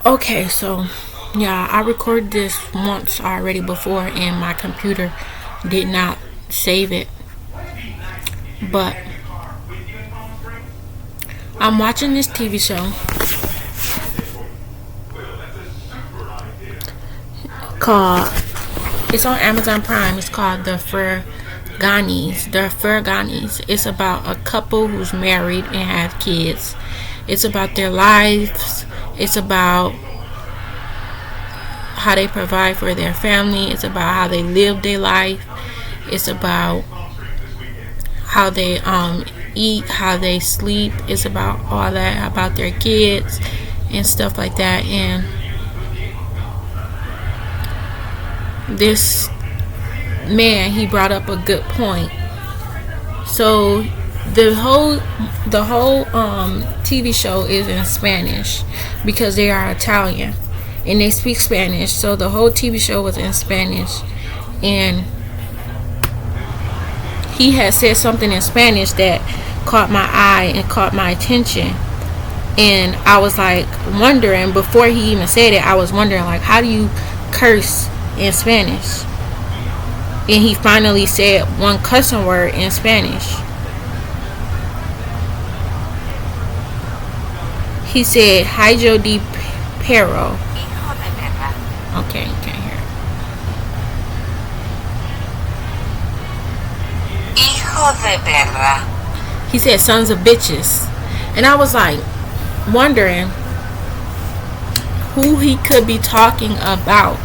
Okay, so yeah, I recorded this once already before, and my computer did not save it. But I'm watching this TV show called, it's on Amazon Prime. It's called The Ferragnez. The Ferragnez. It's about a couple who's married and have kids. It's about their lives. It's about how they provide for their family. It's about how they live their life. It's about how they eat, how they sleep. It's about all that, about their kids and stuff like that. And this man, he brought up a good point. So the whole TV show is in Spanish because they are Italian and they speak Spanish. So the whole TV show was in Spanish, and he had said something in Spanish that caught my eye and caught my attention. And I was like wondering, before he even said it, I was wondering, like, how do you curse in Spanish? And he finally said one cussing word in Spanish. He said, "Hijo de perro." Okay, you can't hear. Hijo de perra. He said, "Sons of bitches," and I was like wondering who he could be talking about.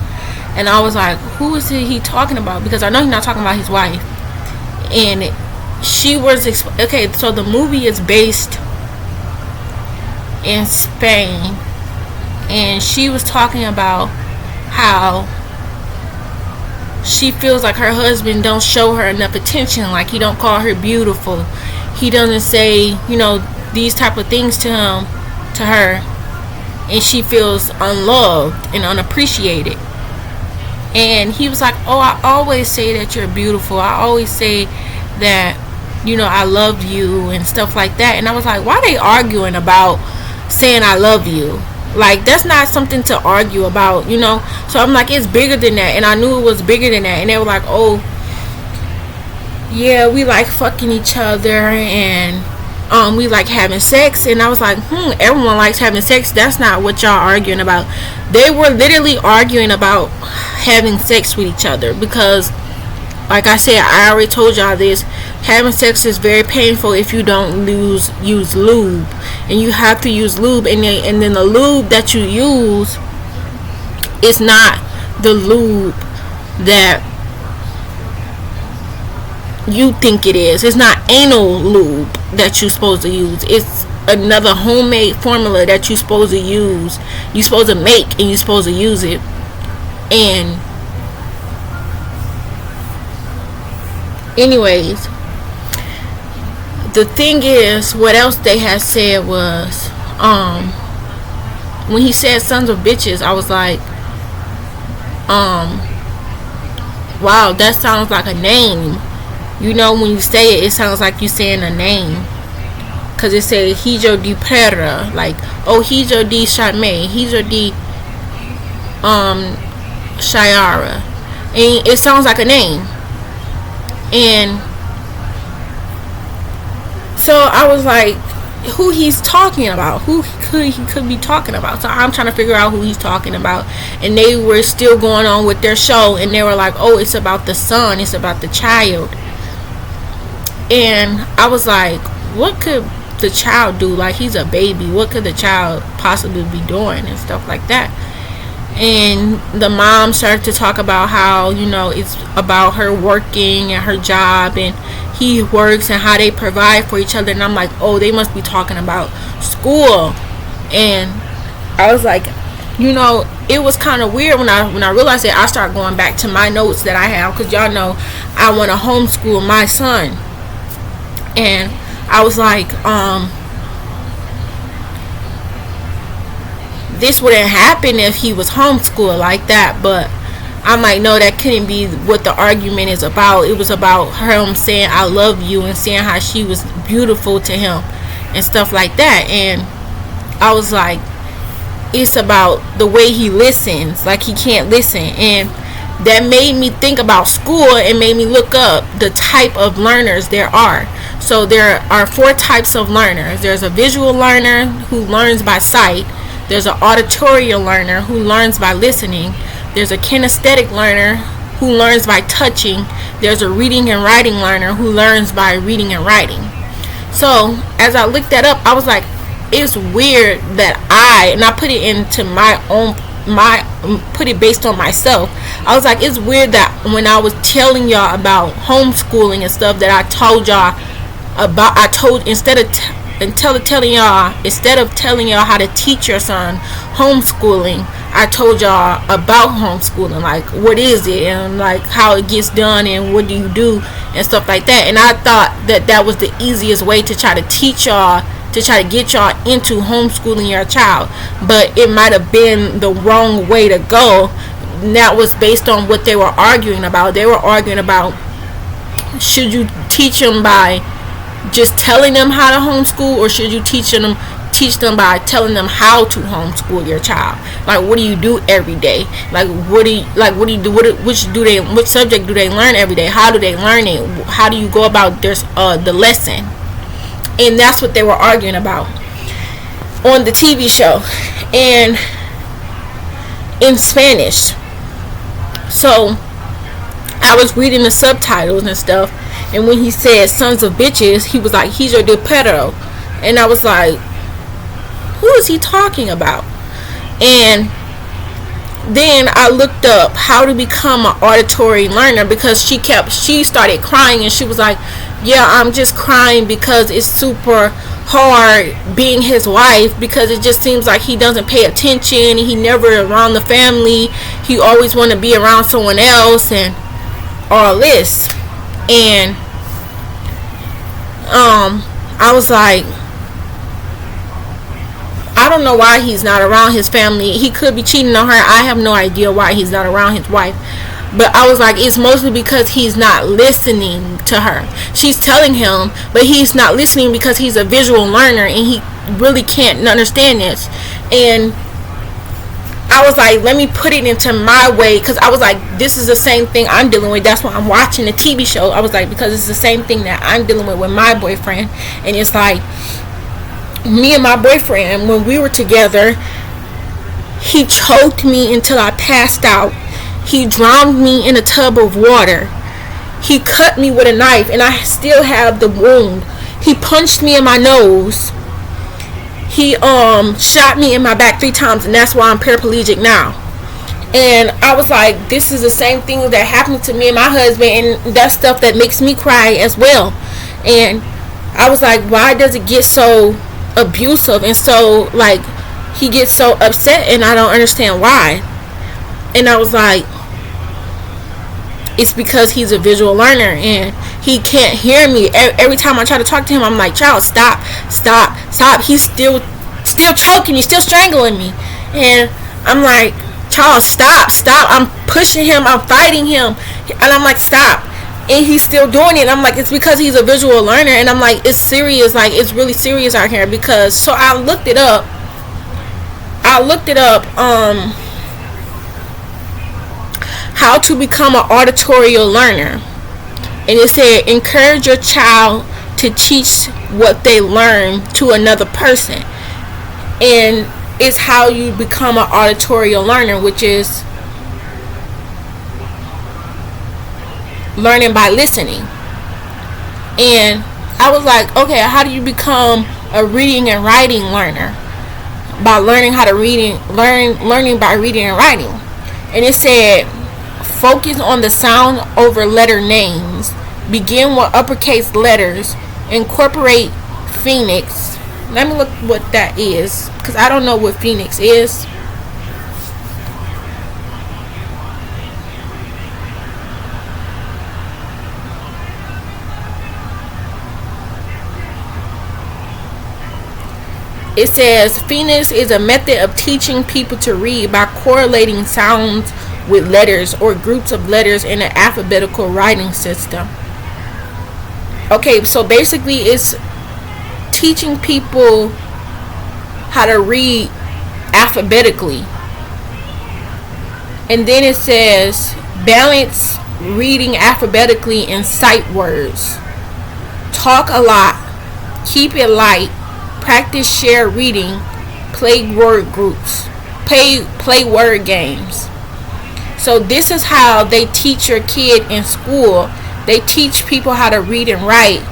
And I was like, who is he talking about? Because I know he's not talking about his wife. And she was okay. So the movie is based in Spain, and she was talking about how she feels like her husband don't show her enough attention. Like, he don't call her beautiful. He doesn't say, these type of things to her, and she feels unloved and unappreciated. And he was like, "Oh, I always say that you're beautiful. I always say that, I love you and stuff like that." And I was like, why are they arguing about saying I love you? Like, that's not something to argue about, So I'm like, it's bigger than that. And I knew it was bigger than that. And they were like, "Oh, yeah, we like fucking each other, and we like having sex." And I was like, everyone likes having sex. That's not what y'all arguing about. They were literally arguing about having sex with each other because, like I said, I already told y'all this. Having sex is very painful if you don't use lube, and you have to use lube, and then the lube that you use is not the lube that you think it is. It's not anal lube that you're supposed to use. It's another homemade formula that you're supposed to use. You're supposed to make, and you're supposed to use it. And anyways, the thing is, what else they had said was, when he said "sons of bitches," I was like, wow, that sounds like a name. When you say it, it sounds like you're saying a name. Because it said "hijo de perra," like, oh, hijo de charme, hijo de Shiara. And it sounds like a name. And so I was like, who he's talking about? Who he could be talking about? So I'm trying to figure out who he's talking about. And they were still going on with their show, and they were like, oh, it's about the son, it's about the child. And I was like, what could the child do? Like, he's a baby. What could the child possibly be doing and stuff like that? And the mom started to talk about how, it's about her working and her job, and he works, and how they provide for each other. And I'm like, oh, they must be talking about school. And I was like, it was kind of weird when I realized that. I started going back to my notes that I have, because y'all know I want to homeschool my son. And I was like, this wouldn't happen if he was homeschooled like that. But I'm like, no, that couldn't be what the argument is about. It was about him saying "I love you" and saying how she was beautiful to him and stuff like that. And I was like, it's about the way he listens, like he can't listen. And that made me think about school and made me look up the type of learners there are. So there are 4 types of learners. There's a visual learner who learns by sight. There's an auditory learner who learns by listening. There's a kinesthetic learner who learns by touching. There's a reading and writing learner who learns by reading and writing. So as I looked that up, I was like, it's weird that I put it into put it based on myself. I was like, it's weird that when I was telling y'all about homeschooling and stuff, that I told y'all about, instead of telling y'all how to teach your son homeschooling, I told y'all about homeschooling, like what is it and like how it gets done and what do you do and stuff like that. And I thought that was the easiest way to try to teach y'all, to try to get y'all into homeschooling your child, but it might have been the wrong way to go. And that was based on what they were arguing about. They were arguing about, should you teach them by just telling them how to homeschool, or should you teach them by telling them how to homeschool your child? Like, what do you do every day? Like, what do you do? Which subject do they learn every day? How do they learn it? How do you go about the lesson? And that's what they were arguing about on the TV show, and in Spanish. So I was reading the subtitles and stuff, and when he said sons of bitches, he was like, hijo de perro. And I was like, who is he talking about? And then I looked up how to become an auditory learner, because she started crying, and she was like, yeah, I'm just crying because it's super hard being his wife, because it just seems like he doesn't pay attention, he never around the family, he always want to be around someone else and all this. And I was like, I don't know why he's not around his family. He could be cheating on her. I have no idea why he's not around his wife. But I was like, it's mostly because he's not listening to her. She's telling him, but he's not listening because he's a visual learner and he really can't understand this. And I was like, let me put it into my way, because I was like, this is the same thing I'm dealing with. That's why I'm watching the TV show. I was like, because it's the same thing that I'm dealing with my boyfriend. And it's like, me and my boyfriend, when we were together, he choked me until I passed out. He drowned me in a tub of water. He cut me with a knife, and I still have the wound. He punched me in my nose. He shot me in my back 3 times, and that's why I'm paraplegic now. And I was like, this is the same thing that happened to me and my husband, and that's stuff that makes me cry as well. And I was like, why does it get so abusive and so, like, he gets so upset, and I don't understand why. And I was like, it's because he's a visual learner and he can't hear me. Every time I try to talk to him, I'm like, child, stop. He's still choking me, still strangling me. And I'm like, child, stop. I'm pushing him, I'm fighting him. And I'm like, stop. And he's still doing it. And I'm like, it's because he's a visual learner. And I'm like, it's serious. Like, it's really serious out here. Because, so I looked it up. How to become an auditory learner. And it said, encourage your child to teach what they learn to another person. And it's how you become an auditory learner, which is learning by listening. And I was like, okay, how do you become a reading and writing learner? By learning how to learning by reading and writing. And it said, focus on the sound over letter names. Begin with uppercase letters. Incorporate Phoenix. Let me look what that is, because I don't know what Phoenix is. It says, Phoenix is a method of teaching people to read by correlating sounds with letters or groups of letters in an alphabetical writing system. Okay, so basically it's teaching people how to read alphabetically. And then it says balance reading alphabetically in sight words. Talk a lot. Keep it light. Practice share reading. Play word groups. Play word games. So this is how they teach your kid in school. They teach people how to read and write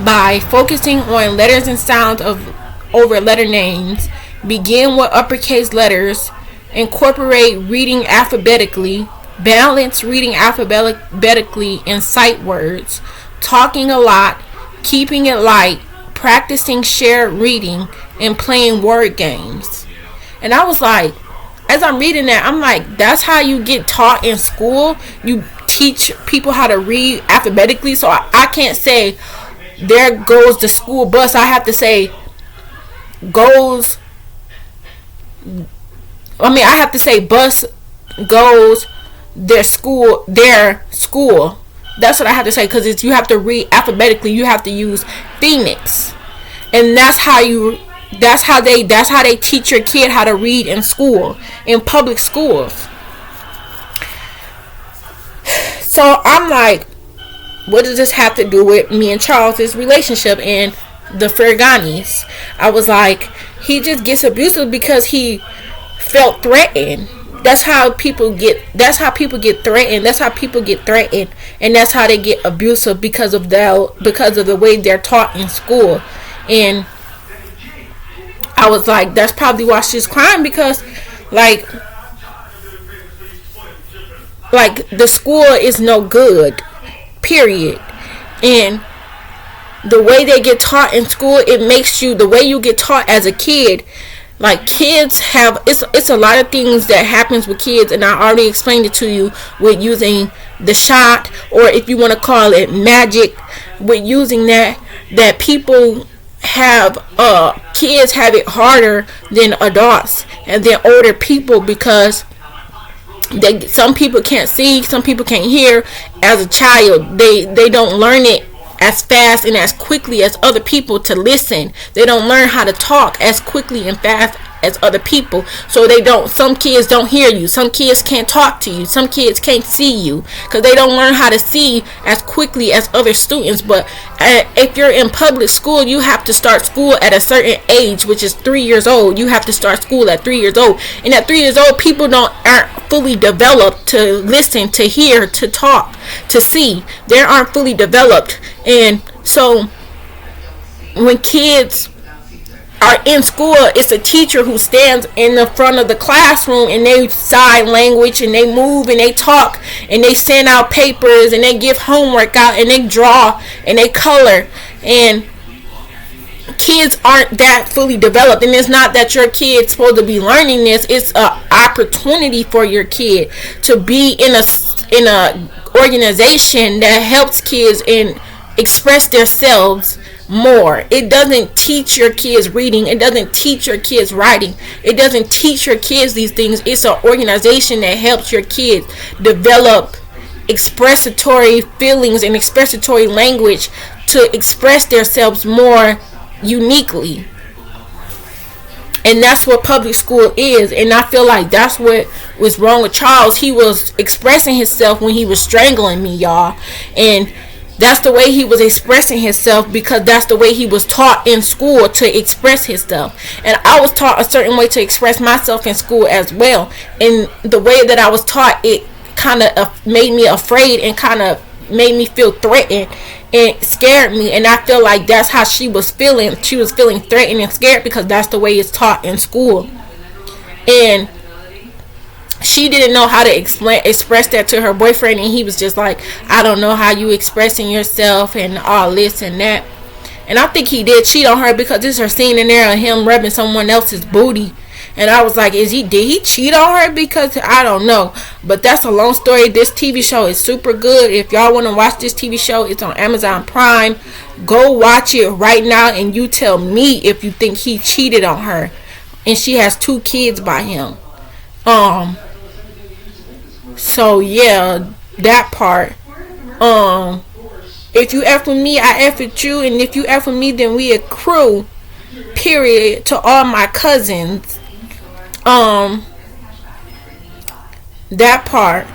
by focusing on letters and sounds over letter names. Begin with uppercase letters. Incorporate reading alphabetically. Balance reading alphabetically in sight words. Talking a lot. Keeping it light. Practicing shared reading. And playing word games. And I was like, as I'm reading that, I'm like, that's how you get taught in school? You teach people how to read alphabetically? So I can't say, there goes the school bus. I have to say, I have to say bus goes their school. That's what I have to say, because you have to read alphabetically. You have to use Phoenix, and that's how they teach your kid how to read in school, in public schools. So I'm like, what does this have to do with me and Charles's relationship and the ferragnez? I was like, he just gets abusive because he felt threatened. That's how people get threatened. That's how people get threatened, and that's how they get abusive because of the way they're taught in school. And I was like, that's probably why she's crying, because like the school is no good, period. And the way they get taught in school, it makes you, the way you get taught as a kid, like kids have, it's a lot of things that happens with kids, and I already explained it to you with using the shot, or if you want to call it magic, with using that people have, kids have it harder than adults and than older people, because some people can't see, some people can't hear. As a child, they don't learn it as fast and as quickly as other people to listen. They don't learn how to talk as quickly and fast as other people. So some kids don't hear you. Some kids can't talk to you. Some kids can't see you because they don't learn how to see as quickly as other students. But if you're in public school, you have to start school at a certain age, which is 3 years old. You have to start school at 3 years old. And at 3 years old, people aren't fully developed to listen, to hear, to talk, to see. They aren't fully developed. And so when kids are in school, it's a teacher who stands in the front of the classroom, and they sign language, and they move, and they talk, and they send out papers, and they give homework out, and they draw, and they color. And kids aren't that fully developed. And it's not that your kid's supposed to be learning this. It's an opportunity for your kid to be in a organization that helps kids and express themselves more. It doesn't teach your kids reading. It doesn't teach your kids writing. It doesn't teach your kids these things. It's an organization that helps your kids develop expressatory feelings and expressatory language to express themselves more uniquely. And that's what public school is. And I feel like that's what was wrong with Charles. He was expressing himself when he was strangling me, y'all. And that's the way he was expressing himself, because that's the way he was taught in school to express himself. And I was taught a certain way to express myself in school as well. And the way that I was taught, it kind of made me afraid and kind of made me feel threatened and scared me. And I feel like that's how she was feeling. She was feeling threatened and scared because that's the way it's taught in school. And she didn't know how to express that to her boyfriend, and he was just like, I don't know how you expressing yourself and all this and that. And I think he did cheat on her, because this is her scene in there of him rubbing someone else's booty. And I was like, did he cheat on her? Because I don't know. But that's a long story. This TV show is super good. If y'all want to watch this TV show, it's on Amazon Prime. Go watch it right now, and you tell me if you think he cheated on her. And she has 2 kids by him. So yeah, that part. If you F with me, I F with you, and if you F with me, then we a crew. Period. To all my cousins. um that part.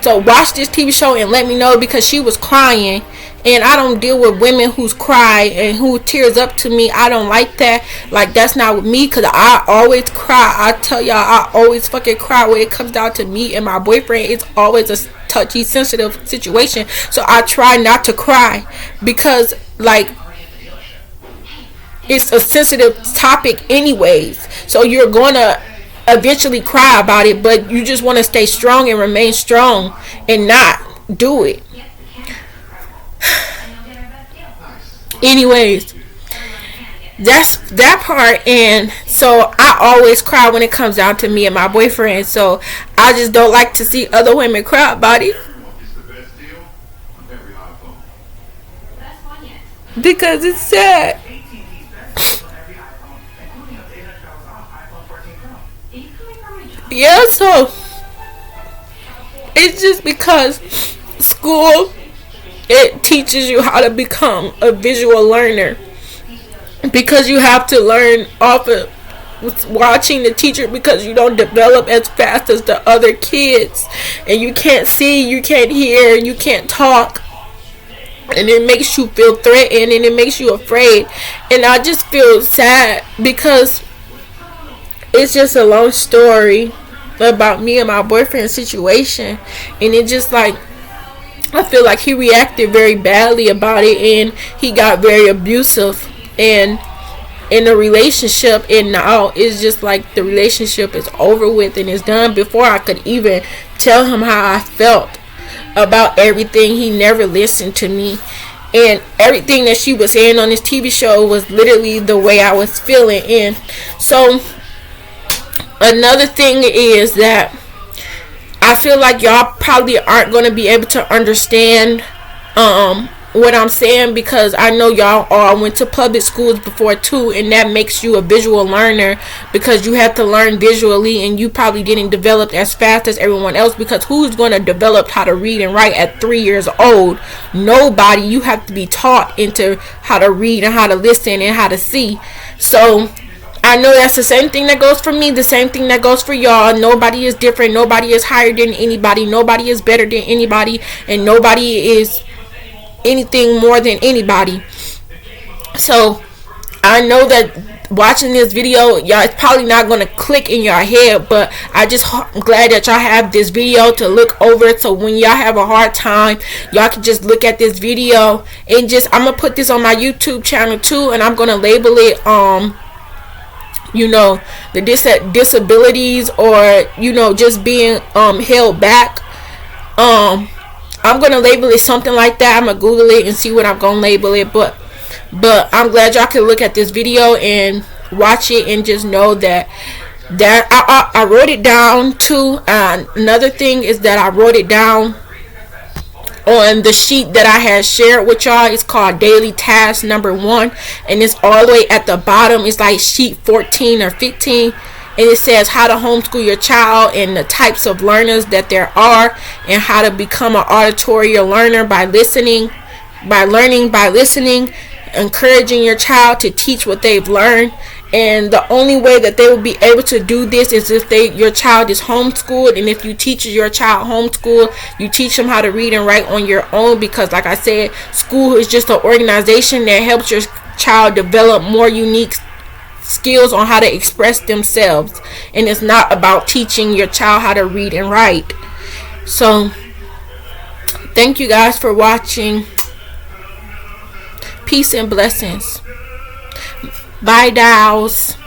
So watch this TV show and let me know, because she was crying, and I don't deal with women who's cry and who tears up to me. I don't like that. Like, that's not with me, because I always cry. I tell y'all, I always fucking cry when it comes down to me and my boyfriend. It's always a touchy, sensitive situation. So I try not to cry, because like, it's a sensitive topic anyways. So you're gonna eventually cry about it, but you just want to stay strong and remain strong and not do it. Anyways, that's that part. And so I always cry when it comes down to me and my boyfriend. So I just don't like to see other women cry about it, because it's sad. Yeah, so it's just because school, it teaches you how to become a visual learner, because you have to learn off of watching the teacher, because you don't develop as fast as the other kids, and you can't see, you can't hear, you can't talk, and it makes you feel threatened and it makes you afraid. And I just feel sad, because it's just a long story about me and my boyfriend's situation, and it just like, I feel like he reacted very badly about it, and he got very abusive and in a relationship, and now it's just like the relationship is over with and it's done. Before I could even tell him how I felt about everything, he never listened to me, and everything that she was saying on this TV show was literally the way I was feeling. And so another thing is that I feel like y'all probably aren't going to be able to understand what I'm saying, because I know y'all all went to public schools before too, and that makes you a visual learner, because you have to learn visually, and you probably didn't develop as fast as everyone else, because who's going to develop how to read and write at 3 years old? Nobody. You have to be taught into how to read and how to listen and how to see. So I know that's the same thing that goes for me, the same thing that goes for y'all. Nobody is different. Nobody is higher than anybody. Nobody is better than anybody. And nobody is anything more than anybody. So I know that watching this video, y'all, it's probably not going to click in your head, but I'm glad that y'all have this video to look over, so when y'all have a hard time, y'all can just look at this video. And just, I'm going to put this on my YouTube channel too, and I'm going to label it the disabilities, or just being held back. I'm gonna label it something like that. I'm gonna Google it and see what I'm gonna label it, but I'm glad y'all can look at this video and watch it, and just know that I wrote it down too. Another thing is that I wrote it down on the sheet that I had shared with y'all. It's called Daily Task Number 1, and it's all the way at the bottom. It's like sheet 14 or 15, and it says how to homeschool your child and the types of learners that there are, and how to become an auditory learner by listening, encouraging your child to teach what they've learned. And the only way that they will be able to do this is if your child is homeschooled. And if you teach your child homeschool, you teach them how to read and write on your own, because like I said, school is just an organization that helps your child develop more unique skills on how to express themselves, and it's not about teaching your child how to read and write. So thank you guys for watching. Peace and blessings. Bye, dolls.